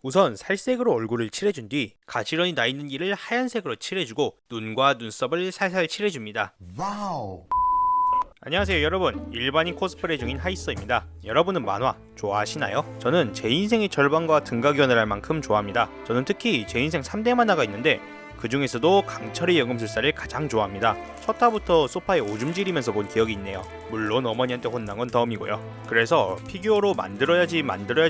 우선 살색으로 얼굴을 칠해준 뒤 가지런히 나 있는 이를 하얀색으로 칠해주고 눈과 눈썹을 살살 칠해줍니다. 와우. 안녕하세요 여러분, 일반인 코스프레 중인 하이서입니다. 여러분은 만화 좋아하시나요? 저는 제 인생의 절반과 등가교환을 할 만큼 좋아합니다. 저는 특히 제 인생 3대 만화가 있는데 그 중에서도 강철의 연금술사를 가장 좋아합니다. 첫 화부터 소파에 오줌 지리면서 본 기억이 있네요. 물론 어머니한테 혼난 건 덤이고요. 그래서 피규어로 만들어야지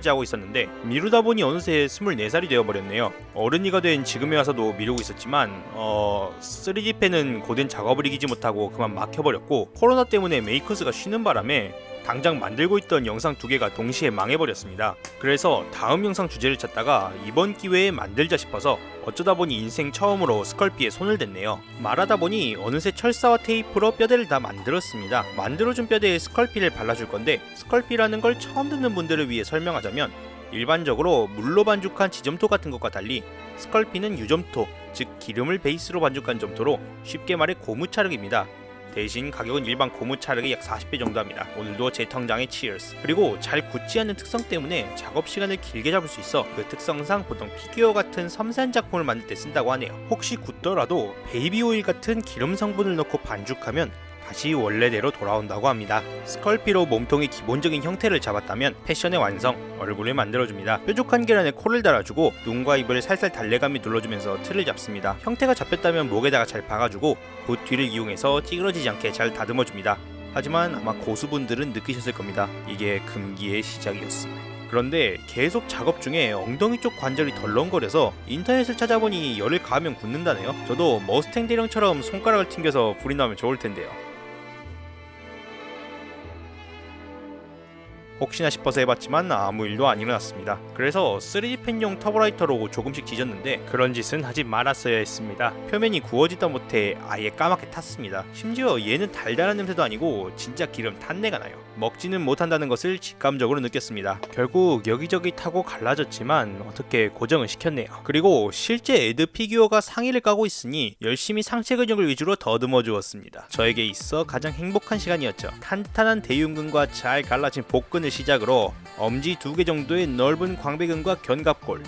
하고 있었는데 미루다 보니 어느새 24살이 되어버렸네요. 어른이가 된 지금에 와서도 미루고 있었지만 3D펜은 고된 작업을 이기지 못하고 그만 막혀버렸고, 코로나 때문에 메이커스가 쉬는 바람에 당장 만들고 있던 영상 2개가 동시에 망해버렸습니다. 그래서 다음 영상 주제를 찾다가 이번 기회에 만들자 싶어서 어쩌다 보니 인생 처음으로 스컬피에 손을 댔네요. 말하다 보니 어느새 철사와 테이프로 뼈대를 다 만들었습니다. 만들어준 뼈대에 스컬피를 발라줄 건데, 스컬피라는 걸 처음 듣는 분들을 위해 설명하자면 일반적으로 물로 반죽한 지점토 같은 것과 달리 스컬피는 유점토, 즉 기름을 베이스로 반죽한 점토로 쉽게 말해 고무차륵입니다. 대신 가격은 일반 고무차륵의 약 40배 정도 합니다. 오늘도 제 통장에 치얼스. 그리고 잘 굳지 않는 특성 때문에 작업 시간을 길게 잡을 수 있어 그 특성상 보통 피규어 같은 섬세한 작품을 만들 때 쓴다고 하네요. 혹시 굳더라도 베이비 오일 같은 기름 성분을 넣고 반죽하면 다시 원래대로 돌아온다고 합니다. 스컬피로 몸통의 기본적인 형태를 잡았다면 패션의 완성, 얼굴을 만들어줍니다. 뾰족한 계란에 코를 달아주고 눈과 입을 살살 달래감이 눌러주면서 틀을 잡습니다. 형태가 잡혔다면 목에다가 잘 박아주고 붓 뒤를 이용해서 찌그러지지 않게 잘 다듬어줍니다. 하지만 아마 고수분들은 느끼셨을 겁니다. 이게 금기의 시작이었음을. 그런데 계속 작업 중에 엉덩이 쪽 관절이 덜렁거려서 인터넷을 찾아보니 열을 가하면 굳는다네요. 저도 머스탱 대령처럼 손가락을 튕겨서 불이 나면 좋을 텐데요. 혹시나 싶어서 해봤지만 아무 일도 안 일어났습니다. 그래서 3D펜용 터보라이터로 조금씩 지졌는데 그런 짓은 하지 말았어야 했습니다. 표면이 구워지다 못해 아예 까맣게 탔습니다. 심지어 얘는 달달한 냄새도 아니고 진짜 기름 탄내가 나요. 먹지는 못한다는 것을 직감적으로 느꼈습니다. 결국 여기저기 타고 갈라졌지만 어떻게 고정을 시켰네요. 그리고 실제 에드 피규어가 상의를 까고 있으니 열심히 상체 근육을 위주로 더듬어 주었습니다. 저에게 있어 가장 행복한 시간이었죠. 탄탄한 대흉근과 잘 갈라진 복근을 시작으로 엄지 2개 정도의 넓은 광배근과 견갑골,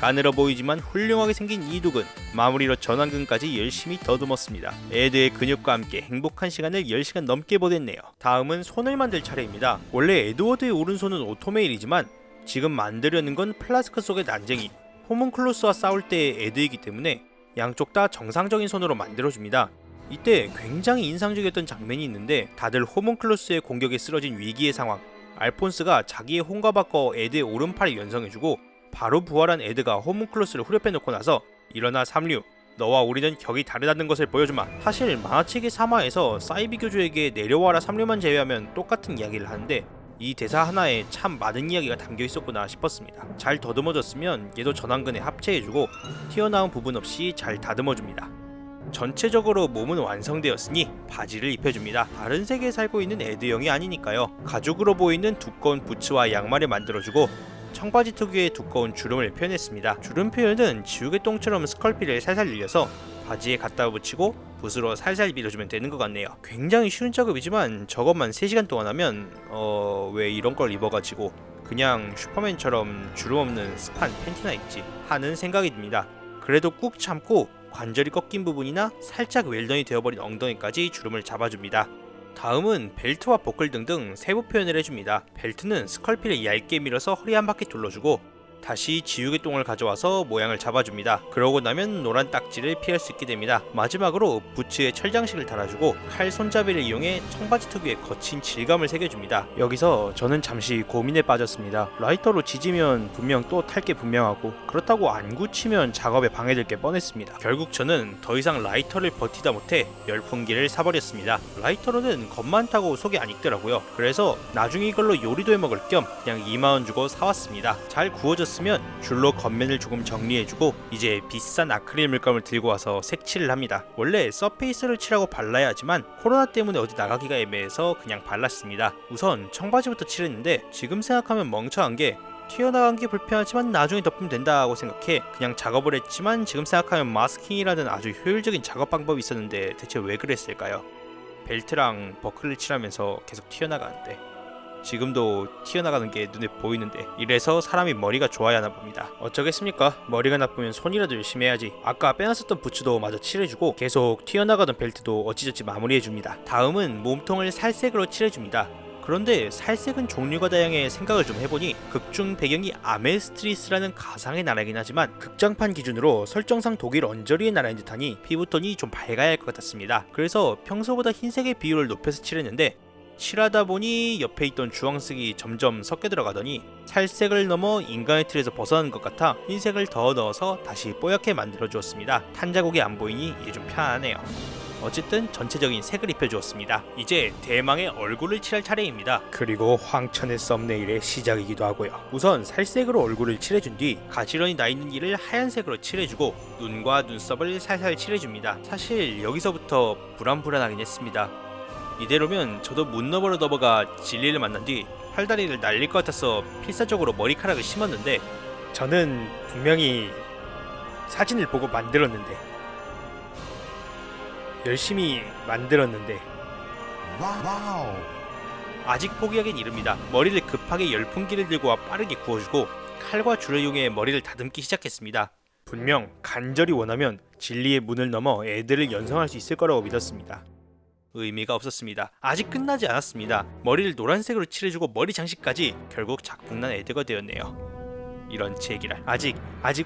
가늘어 보이지만 훌륭하게 생긴 이두근, 마무리로 전완근까지 열심히 더듬었습니다. 에드의 근육과 함께 행복한 시간을 10시간 넘게 보냈네요. 다음은 손을 만들 차례입니다. 원래 에드워드의 오른손은 오토메일이지만 지금 만들려는 건 플라스크 속의 난쟁이 호문클루스와 싸울 때의 에드이기 때문에 양쪽 다 정상적인 손으로 만들어줍니다. 이때 굉장히 인상적이었던 장면이 있는데, 다들 호문클루스의 공격에 쓰러진 위기의 상황, 알폰스가 자기의 혼과 바꿔 에드의 오른팔을 연성해주고 바로 부활한 에드가 호문클루스를 후려패놓고 나서 일어나 삼류, 너와 우리는 격이 다르다는 것을 보여주마. 사실 만화책의 3화에서 사이비 교주에게 내려와라 삼류만 제외하면 똑같은 이야기를 하는데 이 대사 하나에 참 많은 이야기가 담겨 있었구나 싶었습니다. 잘 더듬어졌으면 얘도 전완근에 합체해주고 튀어나온 부분 없이 잘 다듬어줍니다. 전체적으로 몸은 완성되었으니 바지를 입혀줍니다. 다른 세계에 살고 있는 에드형이 아니니까요. 가죽으로 보이는 두꺼운 부츠와 양말을 만들어주고 청바지 특유의 두꺼운 주름을 표현했습니다. 주름 표현은 지우개똥처럼 스컬피를 살살 늘려서 바지에 갖다 붙이고 붓으로 살살 밀어주면 되는 것 같네요. 굉장히 쉬운 작업이지만 저것만 3시간 동안 하면 왜 이런 걸 입어가지고 그냥 슈퍼맨처럼 주름 없는 스판 팬티나 입지 하는 생각이 듭니다. 그래도 꾹 참고 관절이 꺾인 부분이나 살짝 웰던이 되어버린 엉덩이까지 주름을 잡아줍니다. 다음은 벨트와 버클 등등 세부 표현을 해줍니다. 벨트는 스컬피를 얇게 밀어서 허리 한 바퀴 둘러주고 다시 지우개똥을 가져와서 모양을 잡아줍니다. 그러고 나면 노란 딱지를 피할 수 있게 됩니다. 마지막으로 부츠에 철장식을 달아주고 칼 손잡이를 이용해 청바지 특유의 거친 질감을 새겨줍니다. 여기서 저는 잠시 고민에 빠졌습니다. 라이터로 지지면 분명 또 탈 게 분명하고 그렇다고 안 굳히면 작업에 방해될 게 뻔했습니다. 결국 저는 더 이상 라이터를 버티다 못해 열풍기를 사버렸습니다. 라이터로는 겁만 타고 속이 안 익더라고요. 그래서 나중에 이걸로 요리도 해먹을 겸 그냥 2만원 주고 사왔습니다. 잘 구워졌으면 줄로 겉면을 조금 정리해주고 이제 비싼 아크릴 물감을 들고 와서 색칠을 합니다. 원래 서페이스를 칠하고 발라야 하지만 코로나 때문에 어디 나가기가 애매해서 그냥 발랐습니다. 우선 청바지부터 칠했는데 지금 생각하면 멍청한 게 튀어나간 게 불편하지만 나중에 덮으면 된다고 생각해 그냥 작업을 했지만 지금 생각하면 마스킹이라는 아주 효율적인 작업 방법이 있었는데 대체 왜 그랬을까요? 벨트랑 버클을 칠하면서 계속 튀어나가는데 지금도 튀어나가는 게 눈에 보이는데 이래서 사람이 머리가 좋아야 하나 봅니다. 어쩌겠습니까? 머리가 나쁘면 손이라도 열심히 해야지. 아까 빼놨었던 부츠도 마저 칠해주고 계속 튀어나가던 벨트도 어찌저찌 마무리해줍니다. 다음은 몸통을 살색으로 칠해줍니다. 그런데 살색은 종류가 다양해 생각을 좀 해보니 극중 배경이 아메스트리스라는 가상의 나라이긴 하지만 극장판 기준으로 설정상 독일 언저리의 나라인 듯하니 피부톤이 좀 밝아야 할 것 같았습니다. 그래서 평소보다 흰색의 비율을 높여서 칠했는데 칠하다 보니 옆에 있던 주황색이 점점 섞여 들어가더니 살색을 넘어 인간의 틀에서 벗어나는 것 같아 흰색을 더 넣어서 다시 뽀얗게 만들어 주었습니다. 탄 자국이 안 보이니 이제 좀 편하네요. 어쨌든 전체적인 색을 입혀주었습니다. 이제 대망의 얼굴을 칠할 차례입니다. 그리고 황천의 썸네일의 시작이기도 하고요. 우선 살색으로 얼굴을 칠해준 뒤 가지런히 나있는 이를 하얀색으로 칠해주고 눈과 눈썹을 살살 칠해줍니다. 사실 여기서부터 불안불안하긴 했습니다. 이대로면 저도 문너버로 넘어가 진리를 만난 뒤 팔다리를 날릴 것 같아서 필사적으로 머리카락을 심었는데 저는 분명히 사진을 보고 만들었는데 열심히 만들었는데 와우. 아직 포기하긴 이릅니다. 머리를 급하게 열풍기를 들고 와 빠르게 구워주고 칼과 줄을 이용해 머리를 다듬기 시작했습니다. 분명 간절히 원하면 진리의 문을 넘어 애들을 연성할 수 있을 거라고 믿었습니다. 의미가 없었습니다. 아직 끝나지 않았습니다. 머리를 노란색으로 칠해주고 머리 장식까지 결국 작품난 애드가 되었네요. 이런 제기랄. 아직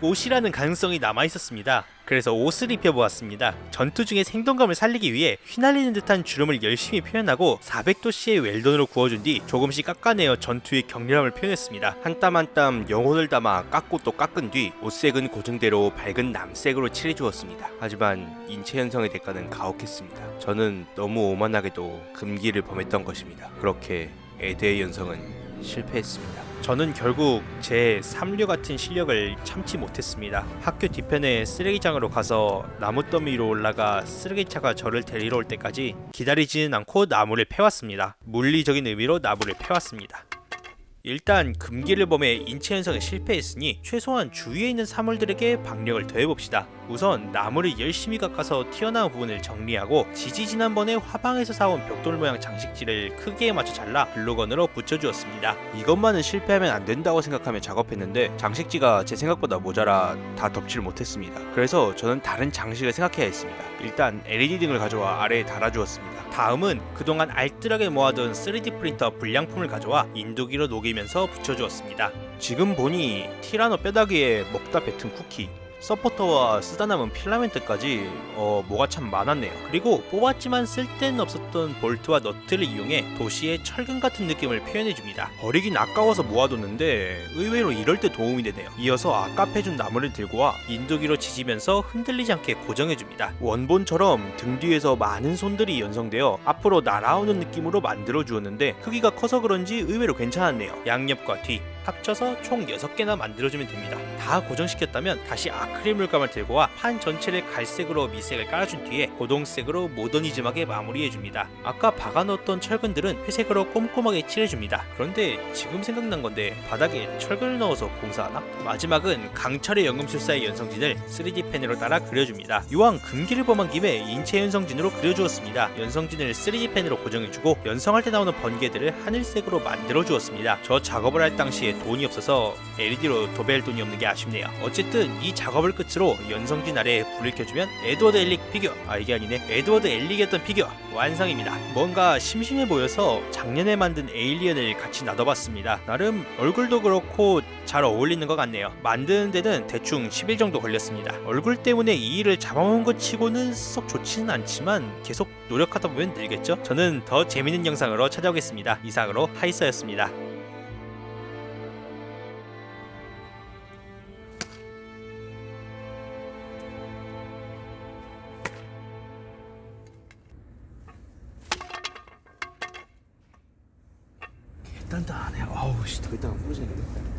옷이라는 가능성이 남아있었습니다. 그래서 옷을 입혀보았습니다. 전투 중에 생동감을 살리기 위해 휘날리는 듯한 주름을 열심히 표현하고 400도씨의 웰던으로 구워준 뒤 조금씩 깎아내어 전투의 격렬함을 표현했습니다. 한 땀 한 땀 영혼을 담아 깎고 또 깎은 뒤 옷색은 고정대로 밝은 남색으로 칠해주었습니다. 하지만 인체 현성의 대가는 가혹했습니다. 저는 너무 오만하게도 금기를 범했던 것입니다. 그렇게 에드의 연성은 실패했습니다. 저는 결국 제 삼류 같은 실력을 참지 못했습니다. 학교 뒤편에 쓰레기장으로 가서 나무더미 위로 올라가 쓰레기차가 저를 데리러 올 때까지 기다리지는 않고 나무를 패왔습니다. 물리적인 의미로 나무를 패왔습니다. 일단 금기를 범해 인체 현성에 실패했으니 최소한 주위에 있는 사물들에게 박력을 더해봅시다. 우선 나무를 열심히 깎아서 튀어나온 부분을 정리하고 지난번에 화방에서 사온 벽돌 모양 장식지를 크기에 맞춰 잘라 글루건으로 붙여주었습니다. 이것만은 실패하면 안 된다고 생각하며 작업했는데 장식지가 제 생각보다 모자라 다 덮지를 못했습니다. 그래서 저는 다른 장식을 생각해야 했습니다. 일단 LED 등을 가져와 아래에 달아주었습니다. 다음은 그동안 알뜰하게 모아둔 3D 프린터 불량품을 가져와 인두기로 녹이면서 붙여주었습니다. 지금 보니 티라노 뼈다귀에 먹다 뱉은 쿠키, 서포터와 쓰다 남은 필라멘트까지 뭐가 참 많았네요. 그리고 뽑았지만 쓸데는 없었던 볼트와 너트를 이용해 도시의 철근 같은 느낌을 표현해줍니다. 버리긴 아까워서 모아뒀는데 의외로 이럴 때 도움이 되네요. 이어서 아까 패준 나무를 들고 와 인두기로 지지면서 흔들리지 않게 고정해줍니다. 원본처럼 등 뒤에서 많은 손들이 연성되어 앞으로 날아오는 느낌으로 만들어주었는데 크기가 커서 그런지 의외로 괜찮았네요. 양옆과 뒤 합쳐서 총 6개나 만들어주면 됩니다. 다 고정시켰다면 다시 아크릴 물감을 들고 와 판 전체를 갈색으로 밑색을 깔아준 뒤에 고동색으로 모더니즘하게 마무리해줍니다. 아까 박아넣었던 철근들은 회색으로 꼼꼼하게 칠해줍니다. 그런데 지금 생각난 건데 바닥에 철근을 넣어서 공사하나? 마지막은 강철의 연금술사의 연성진을 3D 펜으로 따라 그려줍니다. 이왕 금기를 범한 김에 인체 연성진으로 그려주었습니다. 연성진을 3D 펜으로 고정해주고 연성할 때 나오는 번개들을 하늘색으로 만들어주었습니다. 저 작업을 할 당시에 돈이 없어서 LED로 도배할 돈이 없는 게 아쉽네요. 어쨌든 이 작업을 끝으로 연성진 아래에 불을 켜주면 에드워드 엘릭 피규어, 이게 아니네, 에드워드 엘릭이었던 피규어 완성입니다. 뭔가 심심해 보여서 작년에 만든 에일리언을 같이 놔둬봤습니다. 나름 얼굴도 그렇고 잘 어울리는 것 같네요. 만드는 데는 대충 10일 정도 걸렸습니다. 얼굴 때문에 이 일을 잡아먹은 것 치고는 썩 좋지는 않지만 계속 노력하다 보면 늘겠죠? 저는 더 재밌는 영상으로 찾아오겠습니다. 이상으로 하이서였습니다. 단단하네. 아우 씨, 더 이따가 부러지겠네.